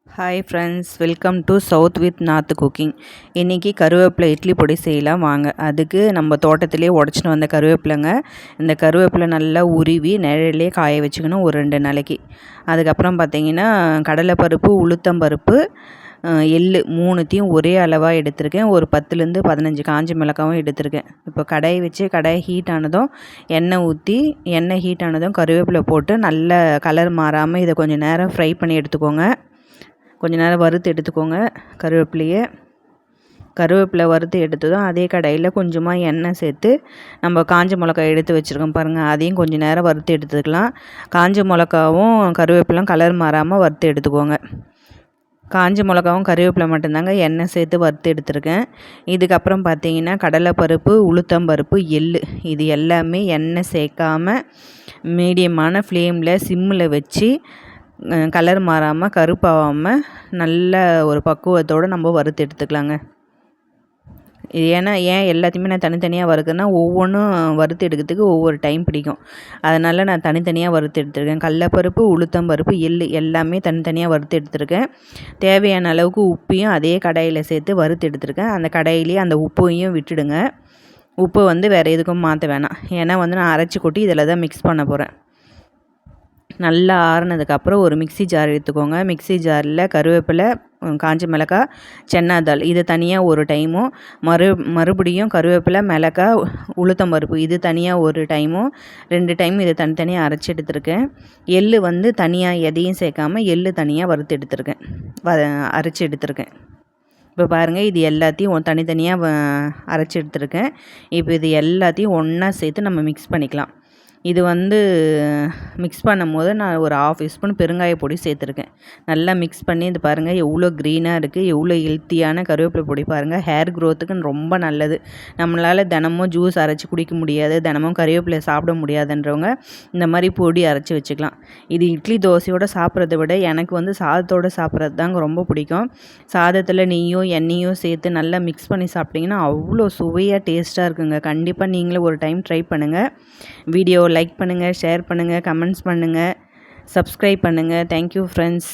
Hi friends, welcome to south with north cooking. இன்றைக்கி கருவேப்பிலை இட்லி பொடி செய்யலாம் வாங்க. அதுக்கு நம்ம தோட்டத்திலே உடச்சிட்டு வந்த கருவேப்பிலைங்க. இந்த கருவேப்பிலை நல்லா உருவி நிழல்லே காய வச்சுக்கணும் ஒரு 2 நாளைக்கு. அதுக்கப்புறம் பார்த்திங்கன்னா கடலைப்பருப்பு, உளுத்தம்பருப்பு, எள்ளு 3த்தையும் ஒரே அளவாக எடுத்திருக்கேன். ஒரு 10லேருந்து 15 காஞ்ச மிளகாவும் எடுத்திருக்கேன். இப்போ கடாய் வச்சு கடாய் ஹீட் ஆனதும் எண்ணெய் ஊற்றி, எண்ணெய் ஹீட் ஆனதும் கருவேப்பிலை போட்டு நல்ல கலர் மாறாமல் இதை கொஞ்சம் நேரம் ஃப்ரை பண்ணி எடுத்துக்கோங்க. கொஞ்சம் நேரம் வறுத்து எடுத்துக்கோங்க. கருவேப்பிலை வறுத்து எடுத்ததும் அதே கடாயில் கொஞ்சமாக எண்ணெய் சேர்த்து நம்ம காஞ்ச மிளகாய் எடுத்து வச்சுருக்கோம் பாருங்கள், அதையும் கொஞ்சம் நேரம் வறுத்து எடுத்துக்கலாம். காஞ்ச மிளகாவும் கருவேப்பிலும் கலர் மாறாமல் வறுத்து எடுத்துக்கோங்க. காஞ்ச மிளகாவும் கருவேப்பிலை மட்டும்தாங்க எண்ணெய் சேர்த்து வறுத்து எடுத்துருக்கேன். இதுக்கப்புறம் பார்த்தீங்கன்னா கடலைப்பருப்பு, உளுத்தம்பருப்பு, எள்ளு இது எல்லாமே எண்ணெய் சேர்க்காமல் மீடியமான ஃப்ளேமில் சிம்மில் வச்சு கலர் மாறாமல் கருப்பாகாமல் நல்ல ஒரு பக்குவத்தோடு நம்ம வறுத்து எடுத்துக்கலாங்க. ஏன் எல்லாத்தையுமே நான் தனித்தனியாக வறுக்கிறேன்னா ஒவ்வொன்றும் வறுத்து எடுக்கிறதுக்கு ஒவ்வொரு டைம் பிடிக்கும். அதனால் நான் தனித்தனியாக வறுத்து எடுத்துருக்கேன். கடலைப்பருப்பு, உளுத்தம்பருப்பு, எள்ளு எல்லாமே தனித்தனியாக வறுத்து எடுத்துருக்கேன். தேவையான அளவுக்கு உப்பையும் அதே கடாயில் சேர்த்து வறுத்து எடுத்துருக்கேன். அந்த கடாயிலேயே அந்த உப்பையும் விட்டுடுங்க. உப்பு வேறு எதுக்கும் மாற்ற வேணாம். ஏன்னா நான் அரைச்சி கொட்டி இதில் தான் மிக்ஸ் பண்ண போகிறேன். நல்லா ஆறுனதுக்கப்புறம் ஒரு மிக்ஸி ஜார் எடுத்துக்கோங்க. மிக்ஸி ஜாரில் கருவேப்பிலை, காஞ்ச மிளகாய், சென்னா தால் இது தனியாக ஒரு டைமும், மறுபடியும் கருவேப்பிலை, மிளகாய், உளுத்தம்பருப்பு இது தனியாக ஒரு டைமும், 2 டைம் இதை தனித்தனியாக அரைச்சி எடுத்துருக்கேன். எள்ளு தனியாக எதையும் சேர்க்காமல் எள்ளு தனியாக வறுத்து எடுத்துருக்கேன், அரைச்சி எடுத்துருக்கேன். இப்போ பாருங்கள், இது எல்லாத்தையும் தனித்தனியாக அரைச்சி எடுத்துருக்கேன். இப்போ இது எல்லாத்தையும் ஒன்றா சேர்த்து நம்ம மிக்ஸ் பண்ணிக்கலாம். இது மிக்ஸ் பண்ணும்போது நான் ஒரு 1/2 ஸ்பூன் பெருங்காய பொடி சேர்த்துருக்கேன். நல்லா மிக்ஸ் பண்ணி இது பாருங்கள் எவ்வளோ க்ரீனாக இருக்குது, எவ்வளோ ஹெல்த்தியான கருவேப்பிலை பொடி பாருங்கள். ஹேர் க்ரோத்துக்கு ரொம்ப நல்லது. நம்மளால் தினமும் ஜூஸ் அரைச்சி குடிக்க முடியாது, தினமும் கருவேப்பிலை சாப்பிட முடியாதுன்றவங்க இந்த மாதிரி பொடி அரைச்சி வச்சுக்கலாம். இது இட்லி தோசையோடு சாப்பிட்றத விட எனக்கு சாதத்தோடு சாப்பிட்றது தாங்க ரொம்ப பிடிக்கும். சாதத்தில் நெய்யும் எண்ணெயும் சேர்த்து நல்லா மிக்ஸ் பண்ணி சாப்பிட்டிங்கன்னா அவ்வளோ சுவையாக டேஸ்ட்டாக இருக்குங்க. கண்டிப்பாக நீங்களும் ஒரு டைம் ட்ரை பண்ணுங்கள். வீடியோ லைக் பண்ணுங்கள், ஷேர் பண்ணுங்கள், கமெண்ட்ஸ் பண்ணுங்கள், சப்ஸ்கிரைப் பண்ணுங்கள். Thank you friends.